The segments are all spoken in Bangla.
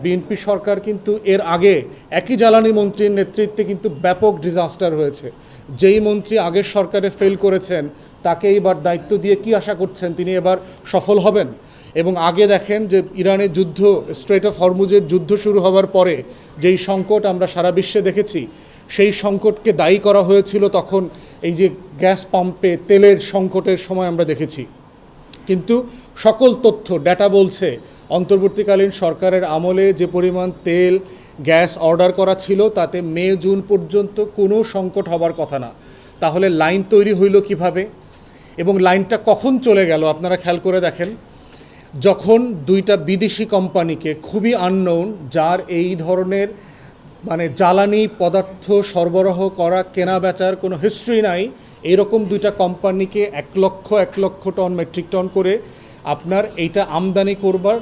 বিএনপি সরকার কিন্তু এর আগে একই জ্বালানি মন্ত্রীর নেতৃত্বে কিন্তু ব্যাপক ডিজাস্টার হয়েছে। যেই মন্ত্রী আগের সরকারে ফেল করেছেন তাকে এইবার দায়িত্ব দিয়ে কি আশা করছেন তিনি এবার সফল হবেন? এবং আগে দেখেন যে ইরানের যুদ্ধ, স্ট্রেট অফ হরমুজের যুদ্ধ শুরু হওয়ার পরে যেই সংকট আমরা সারা বিশ্বে দেখেছি, সেই সংকটকে দায়ী করা হয়েছিল তখন এই যে গ্যাস পাম্পে তেলের সংকটের সময় আমরা দেখেছি। কিন্তু সকল তথ্য ডেটা বলছে অন্তর্বর্তীকালীন সরকারের আমলে যে পরিমাণ তেল গ্যাস অর্ডার করা ছিল তাতে মে জুন পর্যন্ত কোনো সংকট হবার কথা না। তাহলে লাইন তৈরি হইল কিভাবে এবং লাইনটা কখন চলে গেল? আপনারা খেয়াল করে দেখেন, যখন দুইটা বিদেশি কোম্পানিকে, খুবই আননোন, যার এই ধরনের জ্বালানি পদার্থ সরবরাহ করা কেনা বেচার কোনো হিস্ট্রি নাই, এইরকম দুইটা কোম্পানিকে 1 লক্ষ টন মেট্রিক টন করে আপনার এইটা আমদানি করবার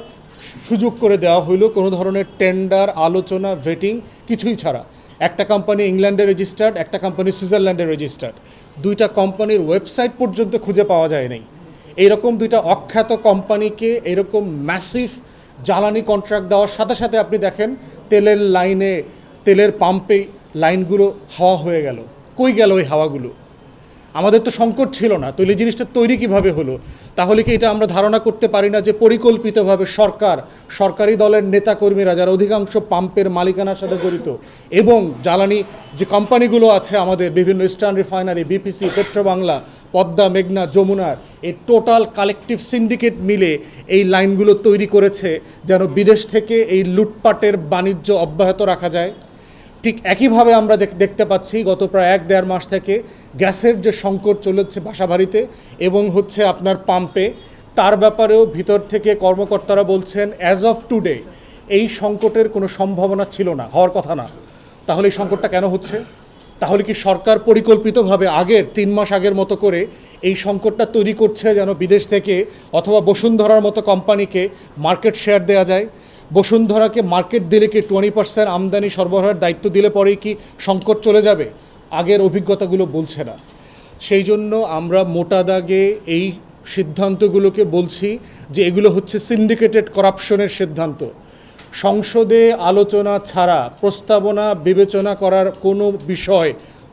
সুযোগ করে দেওয়া হইল কোনো ধরনের টেন্ডার, আলোচনা, ভেটিং কিছুই ছাড়া। একটা কোম্পানি ইংল্যান্ডে রেজিস্টার্ড, একটা কোম্পানি সুইজারল্যান্ডে রেজিস্টার্ড। দুইটা কোম্পানির ওয়েবসাইট পর্যন্ত খুঁজে পাওয়া যায় নাই। এইরকম দুইটা অখ্যাত কোম্পানিকে এরকম ম্যাসিভ জ্বালানি কন্ট্রাক্ট দেওয়ার সাথে সাথে আপনি দেখেন তেলের লাইনে, তেলের পাম্পে লাইনগুলো হাওয়া হয়ে গেল। কই গেল ওই হাওয়াগুলো? আমাদের তো সংকট ছিল না, তাহলে জিনিসটা তৈরি কিভাবে হলো? তাহলে কি এটা আমরা ধারণা করতে পারি না যে পরিকল্পিতভাবে সরকারি দলের নেতাকর্মীরা, যারা অধিকাংশ পাম্পের মালিকানার সাথে জড়িত, এবং জ্বালানি যে কোম্পানিগুলো আছে আমাদের বিভিন্ন eastern refinery, BPC, Petrobangla, Padma, মেঘনা, যমুনার, এই টোটাল কালেকটিভ সিন্ডিকেট মিলে এই লাইনগুলো তৈরি করেছে যেন বিদেশ থেকে এই লুটপাটের বাণিজ্য অব্যাহত রাখা যায়। ঠিক একইভাবে আমরা দেখতে পাচ্ছি গত প্রায় 1-1.5 মাস থেকে গ্যাসের যে সংকট চলেছে বাসাবাড়িতে এবং হচ্ছে আপনার পাম্পে, তার ব্যাপারেও ভিতর থেকে কর্মকর্তারা বলছেন অ্যাজ অফ টুডে এই সংকটের কোনো সম্ভাবনা ছিল না, হওয়ার কথা না। তাহলে এই সংকটটা কেন হচ্ছে? তাহলে কি সরকার পরিকল্পিতভাবে আগের 3 মাস আগের মতো করে এই সংকটটা তৈরি করছে যেন বিদেশ থেকে অথবা বসুন্ধরার মতো কোম্পানিকে মার্কেট শেয়ার দেওয়া যায়? বসুন্ধরাকে মার্কেট দিলে কি 20% আমদানি সরবরাহের দায়িত্ব দিলে পরেই কি সংকট চলে যাবে? আগের অভিজ্ঞতাগুলো বলছে না। সেই জন্য আমরা মোটা দাগে এই সিদ্ধান্তগুলোকে বলছি যে এগুলো হচ্ছে সিন্ডিকেটেড করাপশনের সিদ্ধান্ত। সংসদে আলোচনা ছাড়া প্রস্তাবনা বিবেচনা করার কোনো বিষয়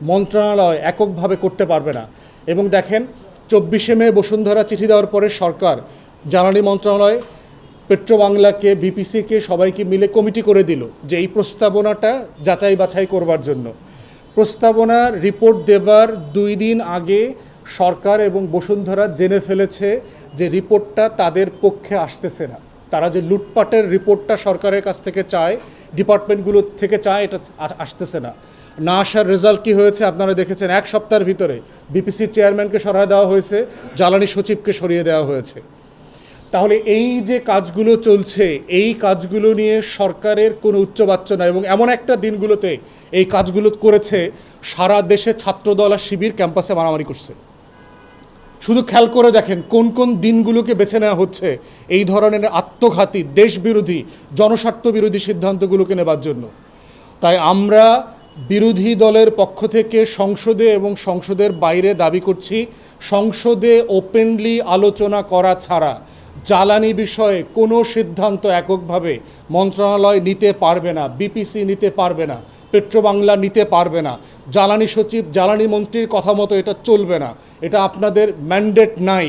মন্ত্রণালয় এককভাবে করতে পারবে না। এবং দেখেন 24শে মে বসুন্ধরা চিঠি দেওয়ার পরে সরকার, জ্বালানি মন্ত্রণালয়, পেট্রোবাংলাকে, বিপিসিকে সবাইকে মিলে কমিটি করে দিল যে এই প্রস্তাবনাটা যাচাই বাছাই করবার জন্য। প্রস্তাবনার রিপোর্ট দেবার 2 দিন আগে সরকার এবং বসুন্ধরা জেনে ফেলেছে যে রিপোর্টটা তাদের পক্ষে আসতেছে না। তারা যে লুটপাটের রিপোর্টটা সরকারের কাছ থেকে চায়, ডিপার্টমেন্টগুলো থেকে চায়, এটা আসতেছে না। না আসার রেজাল্ট কী হয়েছে আপনারা দেখেছেন। 1 সপ্তাহের ভিতরে বিপিসির চেয়ারম্যানকে সরিয়ে দেওয়া হয়েছে, জ্বালানি সচিবকে সরিয়ে দেওয়া হয়েছে। তাহলে এই যে কাজগুলো চলছে, এই কাজগুলো নিয়ে সরকারের কোনো উচ্চবাচ্য নয়। এবং এমন একটা দিনগুলোতে এই কাজগুলো করেছে, সারা দেশে ছাত্রদল আর শিবির ক্যাম্পাসে মারামারি করছে। শুধু খেয়াল করে দেখেন কোন কোন দিনগুলোকে বেছে নেওয়া হচ্ছে এই ধরনের আত্মঘাতী, দেশবিরোধী, জনস্বার্থ বিরোধী সিদ্ধান্তগুলোকে নেবার জন্য। তাই আমরা বিরোধী দলের পক্ষ থেকে সংসদে এবং সংসদের বাইরে দাবি করছি, সংসদে ওপেনলি আলোচনা করা ছাড়া জ্বালানি বিষয়ে কোনো সিদ্ধান্ত এককভাবে মন্ত্রণালয় নিতে পারবে না, বিপিসি নিতে পারবে না, পেট্রোবাংলা নিতে পারবে না, জ্বালানি সচিব, জ্বালানি মন্ত্রীর কথা মতো এটা চলবে না। এটা আপনাদের ম্যান্ডেট নাই।